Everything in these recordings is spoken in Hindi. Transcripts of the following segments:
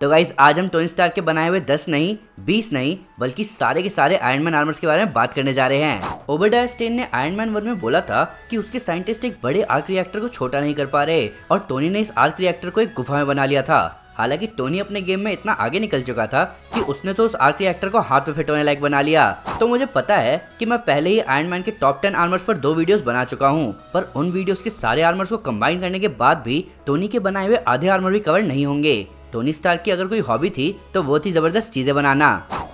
तो गाइज आज हम टोनी स्टार्क के बनाए हुए 10 नहीं 20 नहीं बल्कि सारे के सारे आयरन मैन आर्मर्स के बारे में बात करने जा रहे हैं। ओबेडाया स्टेन ने आयरन मैन 1 में बोला था कि उसके साइंटिस्ट एक बड़े आर्क रिएक्टर को छोटा नहीं कर पा रहे और टोनी ने इस आर्क रिएक्टर को एक गुफा में बना लिया था। हालांकि टोनी अपने गेम में इतना आगे निकल चुका था कि उसने तो उस आर्क रिएक्टर को हाथ पे फिट होने लायक बना लिया। तो मुझे पता है कि मैं पहले ही आयरन मैन के टॉप 10 आर्मर्स पर 2 वीडियोस बना चुका हूँ, पर उन वीडियोस के सारे आर्मर्स को कंबाइन करने के बाद भी टोनी के बनाए हुए आधे आर्मर भी कवर नहीं होंगे। टोनी स्टार्क की अगर कोई हॉबी थी तो वो थी जबरदस्त चीजें बनाना,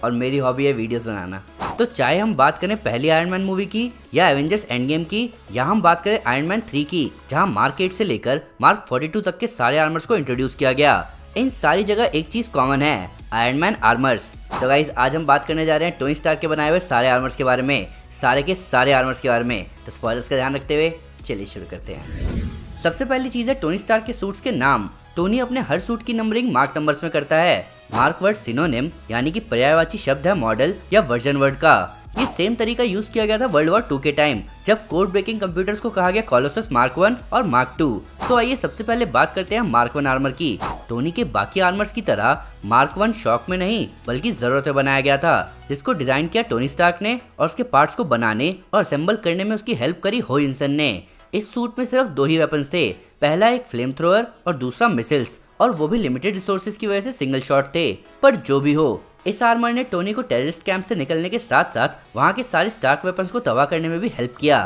और मेरी हॉबी है वीडियोस बनाना। तो चाहे हम बात करें पहली आयरन मैन मूवी की या एवेंजर्स एंड गेम की, या हम बात करें आयरन मैन 3 की जहां मार्क 8 से लेकर मार्क 42 तक के सारे आर्मर्स को इंट्रोड्यूस किया गया, इन सारी जगह एक चीज कॉमन है, आयरन मैन आर्मर्स। तो गाइज आज हम बात करने जा रहे हैं टोनी स्टार्क के बनाए हुए सारे आर्मर्स के बारे में, सारे के सारे आर्मर्स के बारे में। तो स्पॉयलर्स का ध्यान रखते हुए चलिए शुरू करते हैं। सबसे पहली चीज है टोनी स्टार्क के सूट्स के नाम। टोनी अपने हर सूट की नंबरिंग मार्क नंबर्स में करता है। मार्क वर्ड सिनोनिम यानी कि पर्यायवाची शब्द है मॉडल या वर्जन वर्ड का। ये सेम तरीका यूज किया गया था वर्ल्ड वॉर 2 के टाइम, जब कोड ब्रेकिंग कंप्यूटर्स को कहा गया कॉलोसस मार्क 1 और मार्क 2। तो आइए सबसे पहले बात करते हैं मार्क 1 आर्मर की। टोनी के बाकी आर्मर्स की तरह मार्क 1 शौक में नहीं बल्कि जरूरत में बनाया गया था, जिसको डिजाइन किया टोनी स्टार्क ने और उसके पार्ट्स को बनाने और असेंबल करने में उसकी हेल्प करी हो जिनसन ने। इस सूट में सिर्फ 2 ही वेपन्स थे, पहला एक फ्लेम थ्रोअर और दूसरा मिसिल्स, और वो भी लिमिटेड रिसोर्सेज की वजह से सिंगल शॉट थे। पर जो भी हो, इस आर्मर ने टोनी को टेररिस्ट कैंप से निकलने के साथ साथ वहां के सारे स्टार्क वेपन्स को तबाह करने में भी हेल्प किया।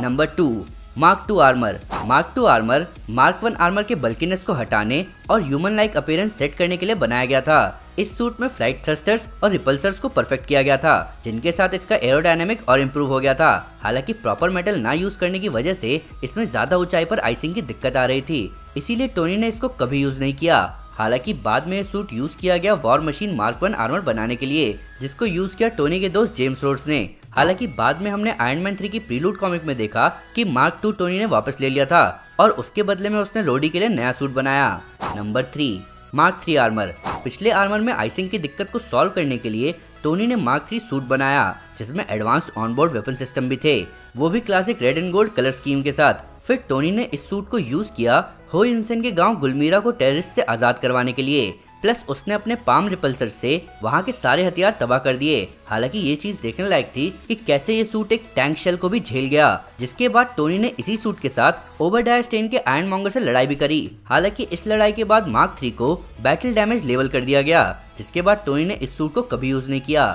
Number 2, mark 2 armour. Mark 2 armour mark 1 armour के बल्कीनेस को हटाने और ह्यूमन लाइक अपीयरेंस सेट करने के लिए बनाया गया था। इस सूट में फ्लाइट थ्रस्टर्स और रिपल्सर्स को परफेक्ट किया गया था, जिनके साथ इसका एरोडायनेमिक और इम्प्रूव हो गया था। हालांकि प्रॉपर मेटल ना यूज करने की वजह से इसमें ज्यादा ऊंचाई पर आइसिंग की दिक्कत आ रही थी, इसीलिए टोनी ने इसको कभी यूज नहीं किया। हालांकि बाद में सूट यूज किया गया वॉर मशीन मार्क 1 आर्मर बनाने के लिए, जिसको यूज किया टोनी के दोस्त जेम्स रोड्स ने। हालांकि बाद में हमने आयरन मैन 3 की प्रीलूड कॉमिक में देखा कि मार्क 2 टोनी ने वापस ले लिया था और उसके बदले में उसने रोडी के लिए नया सूट बनाया। Number 3, mark 3 armour. पिछले आर्मर में आइसिंग की दिक्कत को सॉल्व करने के लिए टोनी ने मार्क 3 सूट बनाया, जिसमें एडवांस्ड ऑनबोर्ड वेपन सिस्टम भी थे, वो भी classic red and gold colour scheme के साथ। फिर टोनी ने इस सूट को यूज किया हो इंसन के गांव गुलमीरा को टेररिस्ट से आजाद करवाने के लिए, प्लस उसने अपने पाम रिपल्सर से वहां के सारे हथियार तबाह कर दिए। हालांकि ये चीज देखने लायक थी कि कैसे ये सूट एक टैंक शेल को भी झेल गया। जिसके बाद टोनी ने इसी सूट के साथ ओबेडाया स्टेन के आयरन मॉन्गर से लड़ाई भी करी। हालांकि इस लड़ाई के बाद मार्क 3 को बैटल डैमेज लेवल कर दिया गया, जिसके बाद टोनी ने इस सूट को कभी यूज नहीं किया।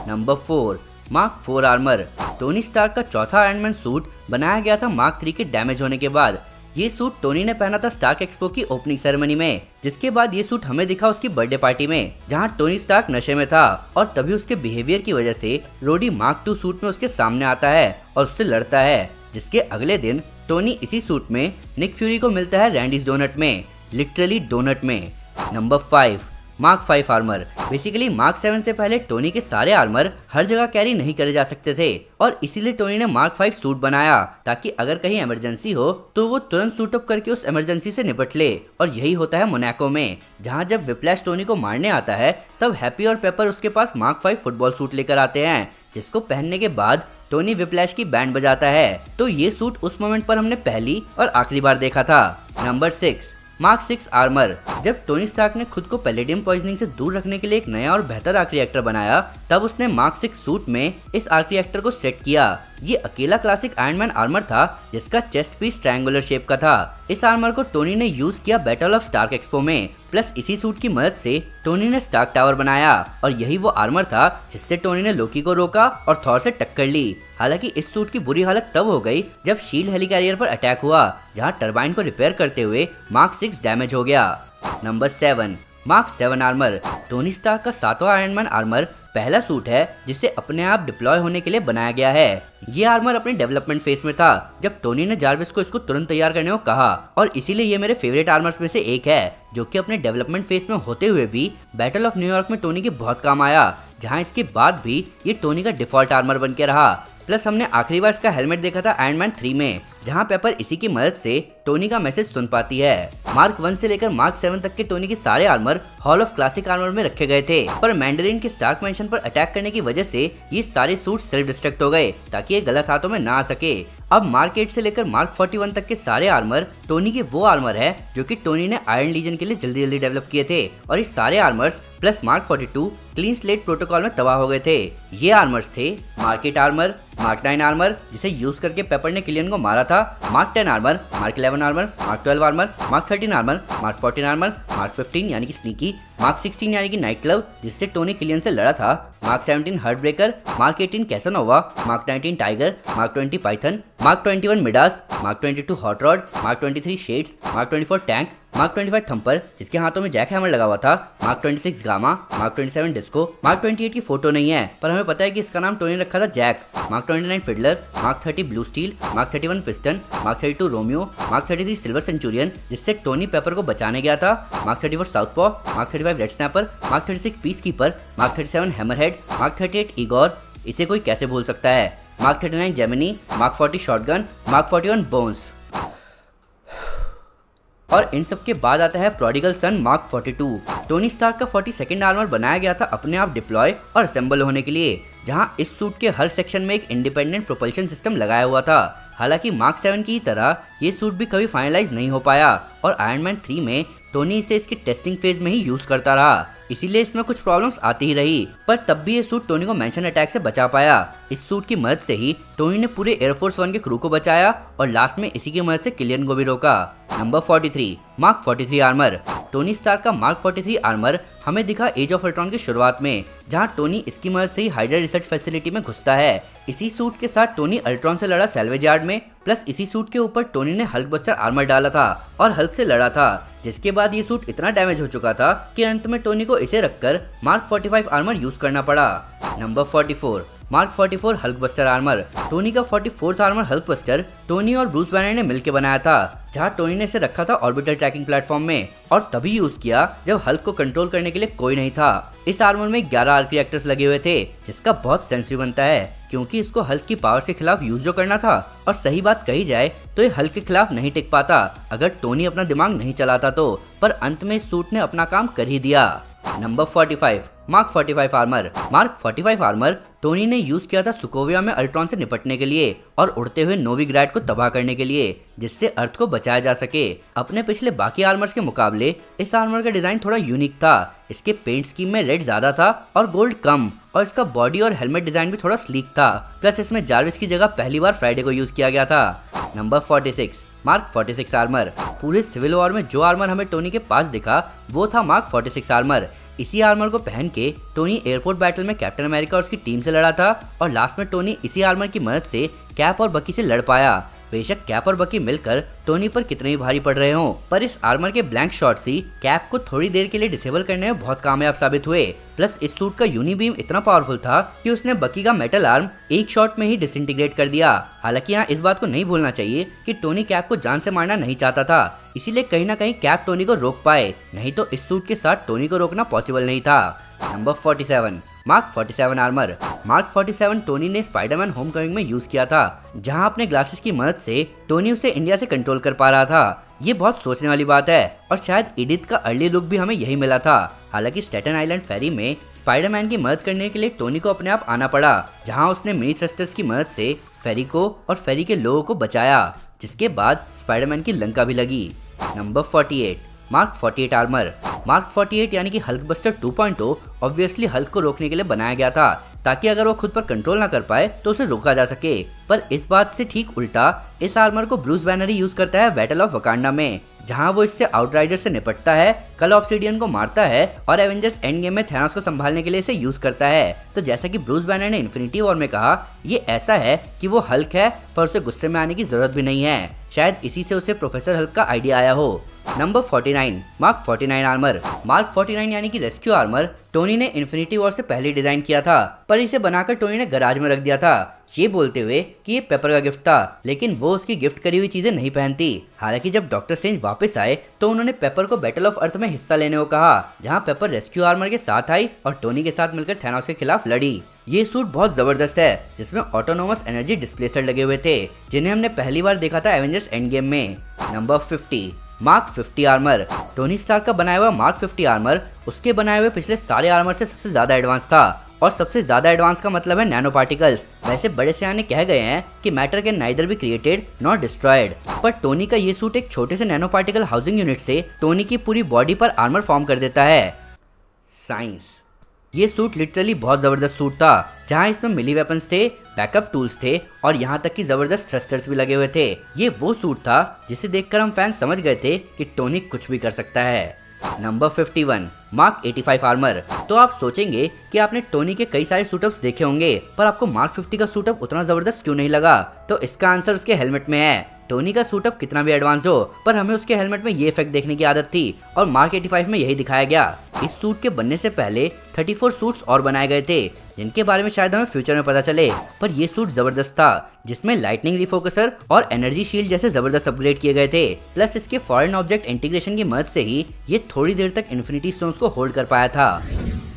Number 4, mark 4 armour. Tony Stark का चौथा आयरन मैन सूट बनाया गया था मार्क 3 के डैमेज होने के बाद। ये सूट टोनी ने पहना था स्टार्क एक्सपो की ओपनिंग सेरेमनी में, जिसके बाद ये सूट हमें दिखा उसकी बर्थडे पार्टी में, जहां टोनी स्टार्क नशे में था और तभी उसके बिहेवियर की वजह से रोडी मार्क 2 सूट में उसके सामने आता है और उससे लड़ता है। जिसके अगले दिन टोनी इसी सूट में निक फ्यूरी को मिलता है रैंडीज डोनट में, लिटरली डोनट में। Number 5, mark 5 armour. Basically mark 7 से पहले टोनी के सारे आर्मर हर जगह कैरी नहीं करे जा सकते थे, और इसीलिए टोनी ने मार्क 5 सूट बनाया ताकि अगर कहीं इमरजेंसी हो तो वो तुरंत सूट अप करके उस इमरजेंसी से निपट ले। और यही होता है मोनाको में, जहां जब विप्लैश टोनी को मारने आता है तब हैप्पी और पेपर उसके पास मार्क 5 फुटबॉल सूट लेकर आते हैं, जिसको पहनने के बाद टोनी विप्लैश की बैंड बजाता है। तो ये सूट उस मोमेंट पर हमने पहली और आखिरी बार देखा था। Number 6, mark 6 armour. जब टोनी स्टार्क ने खुद को पैलेडियम पॉइजनिंग से दूर रखने के लिए एक नया और बेहतर आर्क रिएक्टर बनाया, तब उसने मार्क 6 सूट में इस आर्क रिएक्टर को सेट किया। ये अकेला क्लासिक आयरन मैन आर्मर था जिसका चेस्ट पीस ट्रायंगुलर शेप का था। इस आर्मर को टोनी ने यूज किया बैटल ऑफ स्टार्क एक्सपो में, प्लस इसी सूट की मदद से टोनी ने स्टार्क टावर बनाया, और यही वो आर्मर था जिससे टोनी ने लोकी को रोका और थॉर से टक्कर ली। हालांकि इस सूट की बुरी हालत तब हो गई जब शील्ड हेलिकैरियर पर अटैक हुआ, जहां टरबाइन को रिपेयर करते हुए मार्क 6 डैमेज हो गया। Number 7, mark 7 armour. Tony Stark का 7वां आयरन मैन आर्मर पहला सूट है जिसे अपने आप डिप्लॉय होने के लिए बनाया गया है। ये आर्मर अपने डेवलपमेंट फेज में था जब टोनी ने जार्विस को इसको तुरंत तैयार करने को कहा, और इसीलिए ये मेरे फेवरेट आर्मर्स में से एक है, जो कि अपने डेवलपमेंट फेज में होते हुए भी बैटल ऑफ न्यूयॉर्क में टोनी के बहुत काम आया, जहां इसके बाद भी ये टोनी का डिफॉल्ट आर्मर बन के रहा। प्लस हमने आखिरी बार इसका हेलमेट देखा था आयरन मैन 3 में, जहां पेपर इसी की मदद से टोनी का मैसेज सुन पाती है। मार्क 1 से लेकर मार्क 7 तक के टोनी के सारे armour hall of classic armour में रखे गए थे, पर मैंडरिन के स्टार्क मैंशन पर अटैक करने की वजह से ये सारे सूट सेल्फ डिस्ट्रक्ट हो गए ताकि ये गलत हाथों में ना आ सके। अब मार्क 8 से लेकर मार्क 41 तक के सारे आर्मर टोनी के वो आर्मर है जो कि टोनी ने आयरन लीजन के लिए जल्दी जल्दी डेवलप किए थे, और ये सारे armours plus mark 42 clean slate protocol में तबाह हो गए थे। ये आर्मर्स थे मार्क 8 आर्मर, मार्क 9 आर्मर जिसे यूज करके पेपर ने किलियन को मारा था, mark 10 armour, mark 11 armour, mark 12 armour, mark 13 armour, mark 14 armour, mark 15 यानी कि स्नीकी, मार्क 16 यानी कि नाइट क्लब जिससे टोनी किलियन से लड़ा था, mark 17 heart breaker, mark 18 Casanova, mark 19 tiger, mark 20 Python, mark 21 Midas, mark 22 hot rod, mark 23 shades, mark 24 tank, mark 25 थंपर जिसके हाथों में जैक हैमर लगा हुआ था, mark 26 gamma, mark 27 disco, mark 28 की फोटो नहीं है पर हमें पता है कि इसका नाम टोनी ने रखा था Jack, mark 29 Fiddler, mark 30 Blue Steel, mark 31 Piston, mark 32 Romeo, mark 33 Silver Centurion जिससे टोनी पेपर को बचाने गया था, mark 34 Southpaw, mark 35 Red Snapper, mark 36 Peacekeeper, mark 37 Hammerhead, mark 38 Igor, इसे कोई कैसे भूल सकता है, mark 39 Gemini, mark 40 Shotgun, mark 41 Bones. और इन सब के बाद आता है प्रोडिगल सन मार्क 42। टोनी स्टार्क का 42nd आर्मर बनाया गया था अपने आप डिप्लॉय और असेंबल होने के लिए, जहां इस सूट के हर सेक्शन में एक इंडिपेंडेंट प्रोपल्शन सिस्टम लगाया हुआ था। हालांकि मार्क 7 की तरह ये सूट भी कभी फाइनलाइज नहीं हो पाया और आयरन मैन 3 में टोनी इसे इसके टेस्टिंग फेज में ही यूज करता रहा, इसीलिए इसमें कुछ प्रॉब्लम्स आती ही रही, पर तब भी ये सूट टोनी को मैंशन अटैक से बचा पाया। इस सूट की मदद से ही टोनी ने पूरे एयरफोर्स 1 के क्रू को बचाया और लास्ट में इसी की मदद से किलियन को भी रोका। Number 43 mark 43 armour. Tony Stark का मार्क 43 आर्मर हमें दिखा एज ऑफ अल्ट्रॉन की शुरुआत में, जहां टोनी इसकी मदद से ही हाइड्रा रिसर्च फैसिलिटी में घुसता है। इसी सूट के साथ टोनी अल्ट्रॉन से लड़ा सैल्वेज यार्ड में, प्लस इसी सूट के ऊपर टोनी ने हल्क बस्टर आर्मर डाला था और हल्क से लड़ा था, जिसके बाद ये सूट इतना डैमेज हो चुका था कि अंत में टोनी को इसे रखकर मार्क 45 आर्मर यूज करना पड़ा। Number 44 mark 44 Hulk buster armour. Tony का 44th armour Hulk buster Tony और ब्रूस बैनर ने मिलकर बनाया था, जहां टोनी ने इसे रखा था ऑर्बिटल ट्रैकिंग प्लेटफॉर्म में और तभी यूज किया जब हल्क को कंट्रोल करने के लिए कोई नहीं था। इस आर्मर में 11 आर्क रिएक्टर्स लगे हुए थे, जिसका बहुत सेंस भी बनता है क्योंकि इसको हल्क की पावर के खिलाफ यूज जो करना था, और सही बात कही जाए तो ये हल्क के खिलाफ नहीं टिक पाता अगर टोनी अपना दिमाग नहीं चलाता तो, पर अंत में इस सूट ने अपना काम कर ही दिया। Number 45 mark 45 armour. Mark 45 armour Tony ने यूज किया था सुकोविया में अल्ट्रॉन से निपटने के लिए और उड़ते हुए नोविग्राड को तबाह करने के लिए, जिससे अर्थ को बचाया जा सके। अपने पिछले बाकी आर्मर्स के मुकाबले इस आर्मर का डिजाइन थोड़ा यूनिक था। इसके पेंट स्कीम में रेड ज्यादा था और गोल्ड कम, और इसका बॉडी और हेलमेट डिजाइन भी थोड़ा स्लीक था, प्लस इसमें जार्विस की जगह पहली बार फ्राइडे को यूज किया गया था। Number 46 mark 46 armour. पूरे सिविल वॉर में जो आर्मर हमें टोनी के पास दिखा वो था मार्क 46 आर्मर। इसी आर्मर को पहन के टोनी एयरपोर्ट बैटल में कैप्टन अमेरिका और उसकी टीम से लड़ा था और लास्ट में टोनी इसी आर्मर की मदद से कैप और बकी से लड़ पाया। बेशक कैप और बकी मिलकर टोनी पर कितने ही भारी पड़ रहे हों, पर इस आर्मर के ब्लैंक शॉट्स ही कैप को थोड़ी देर के लिए डिसेबल करने में बहुत कामयाब साबित हुए। प्लस इस सूट का यूनी बीम इतना पावरफुल था कि उसने बकी का मेटल आर्म एक शॉट में ही डिसइंटीग्रेट कर दिया। हालांकि यहाँ इस बात को नहीं भूलना चाहिए कि टोनी कैप को जान से मारना नहीं चाहता था, इसीलिए कहीं ना कहीं कैप टोनी को रोक पाए, नहीं तो इस सूट के साथ टोनी को रोकना पॉसिबल नहीं था। Number 47 mark 47 armour. Mark 47 Tony ने स्पाइडरमैन होमकमिंग में यूज किया था, जहां अपने ग्लासेस की मदद से टोनी उसे इंडिया से कंट्रोल कर पा रहा था। ये बहुत सोचने वाली बात है और शायद एडिथ का अर्ली लुक भी हमें यही मिला था। हालांकि स्टेटन आइलैंड फेरी में स्पाइडरमैन की मदद करने के लिए टोनी को अपने आप आना पड़ा, जहां उसने मिनी थ्रस्टर्स की मदद से फेरी को और फेरी के लोगों को बचाया, जिसके बाद स्पाइडरमैन की लंका भी लगी। Number 48 mark 48 armour. मार्क 48 यानी कि हल्क बस्टर 2.0 ऑब्वियसली हल्क को रोकने के लिए बनाया गया था, ताकि अगर वो खुद पर कंट्रोल ना कर पाए तो उसे रोका जा सके। पर इस बात से ठीक उल्टा इस आर्मर को ब्रूस बैनर ही यूज करता है बैटल ऑफ वकांडा में, जहां वो इससे आउटराइडर से निपटता है, कल ऑब्सिडियन को मारता है और एवेंजर्स एंड गेम में थैनोस को संभालने के लिए इसे यूज करता है। तो जैसा कि ब्रूस बैनर ने इन्फिनिटी वॉर में कहा, ये ऐसा है कि वो हल्क है पर उसे गुस्से में आने की जरूरत भी नहीं है। शायद इसी से उसे प्रोफेसर हल्क का आइडिया आया हो। Number 49 mark 49 armour. मार्क 49 यानी कि रेस्क्यू आर्मर टोनी ने इन्फिनिटी वॉर से पहले डिजाइन किया था, पर इसे बनाकर टोनी ने गराज में रख दिया था, ये बोलते हुए कि ये पेपर का गिफ्ट था, लेकिन वो उसकी गिफ्ट करी हुई चीजें नहीं पहनती। हालांकि जब डॉक्टर स्ट्रेंज वापस आए तो उन्होंने पेपर को बैटल ऑफ अर्थ में हिस्सा लेने को कहा, जहां पेपर रेस्क्यू आर्मर के साथ आई और टोनी के साथ मिलकर थैनोस के खिलाफ लड़ी। ये सूट बहुत जबरदस्त है, जिसमें ऑटोनोमस एनर्जी डिस्प्लेसर लगे हुए थे, जिन्हें हमने पहली बार देखा था एवेंजर्स एंड गेम में। Number 50 mark 50 armour. Tony Stark का बनाया हुआ मार्क 50 आर्मर उसके बनाए हुए पिछले सारे आर्मर से सबसे ज्यादा एडवांस था, और सबसे ज्यादा एडवांस का मतलब है नैनो पार्टिकल्स। वैसे बड़े सियाने कह गए हैं कि matter can neither be created not destroyed, पर टोनी का ये सूट एक छोटे से नैनो पार्टिकल हाउसिंग यूनिट से टोनी की पूरी बॉडी पर आर्मर फॉर्म कर देता है। साइंस, ये सूट लिटरली बहुत जबरदस्त सूट था, जहां इसमें मिली वेपन्स थे, बैकअप टूल्स थे और यहाँ तक कि जबरदस्त थ्रस्टर्स भी लगे हुए थे। ये वो सूट था जिसे देखकर हम फैंस समझ गए थे कि टोनी कुछ भी कर सकता है। Number 51 mark 85 armour. तो आप सोचेंगे कि आपने टोनी के कई सारे सूटअप्स देखे होंगे, पर आपको मार्क 50 का सूटअप उतना जबरदस्त क्यों नहीं लगा? तो इसका आंसर उसके हेलमेट में है। टोनी का सूटअप कितना भी एडवांस्ड हो, पर हमें उसके हेलमेट में ये इफेक्ट देखने की आदत थी, और मार्क 85 में यही दिखाया गया। इस सूट के बनने से पहले 34 सूट्स और बनाए गए थे, जिनके बारे में शायद हमें फ्यूचर में पता चले, पर ये सूट जबरदस्त था, जिसमें लाइटनिंग रिफोकसर और एनर्जी शील्ड जैसे जबरदस्त अपग्रेड किए गए थे। प्लस इसके फॉरेन ऑब्जेक्ट इंटीग्रेशन की मदद से ही ये थोड़ी देर तक इन्फिनिटी स्टोन्स को होल्ड कर पाया था।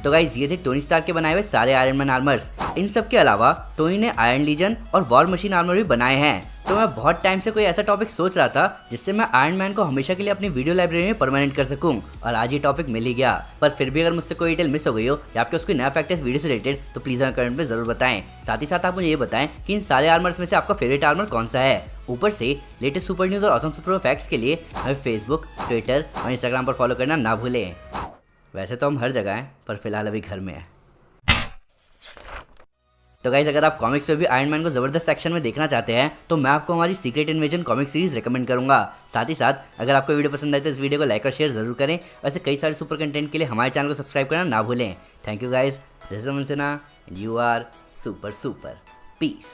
तो गाइस, ये थे टोनी स्टार्क के बनाए हुए सारे आयरन मैन आर्मर्स। इन सब के अलावा टोनी ने आयरन लीजन और वॉर मशीन आर्मर भी बनाए हैं। तो मैं बहुत टाइम से कोई ऐसा टॉपिक सोच रहा था जिससे मैं आयरन मैन को हमेशा के लिए अपनी वीडियो लाइब्रेरी में परमानेंट कर सकूं, और आज ये टॉपिक मिल ही गया। पर फिर भी अगर मुझसे कोई डिटेल मिस हो गई हो या आपके उसकी नया फैक्ट है इस वीडियो से रिलेटेड, तो प्लीज हमें कमेंट में जरूर बताएं। साथ ही साथ आप मुझे ये बताएं कि इन सारे आर्मर्स में से आपका फेवरेट आर्मर कौन सा है। ऊपर से लेटेस्ट सुपर न्यूज और ऑसम सुपर फैक्ट्स के लिए हमें फेसबुक, ट्विटर और इंस्टाग्राम पर फॉलो करना ना भूलें। वैसे तो हम हर जगह हैं, पर फिलहाल अभी घर में हैं। तो गाइज, अगर आप कॉमिक्स में भी आयरन मैन को जबरदस्त एक्शन में देखना चाहते हैं तो मैं आपको हमारी secret invasion comic series recommend करूंगा। साथ ही साथ अगर आपको वीडियो पसंद आए तो इस वीडियो को लाइक और शेयर जरूर करें। वैसे कई सारे सुपर कंटेंट के लिए हमारे चैनल को सब्सक्राइब करना ना भूलें। Thank you guys, this is Aman Sinha and you are super super. Piece.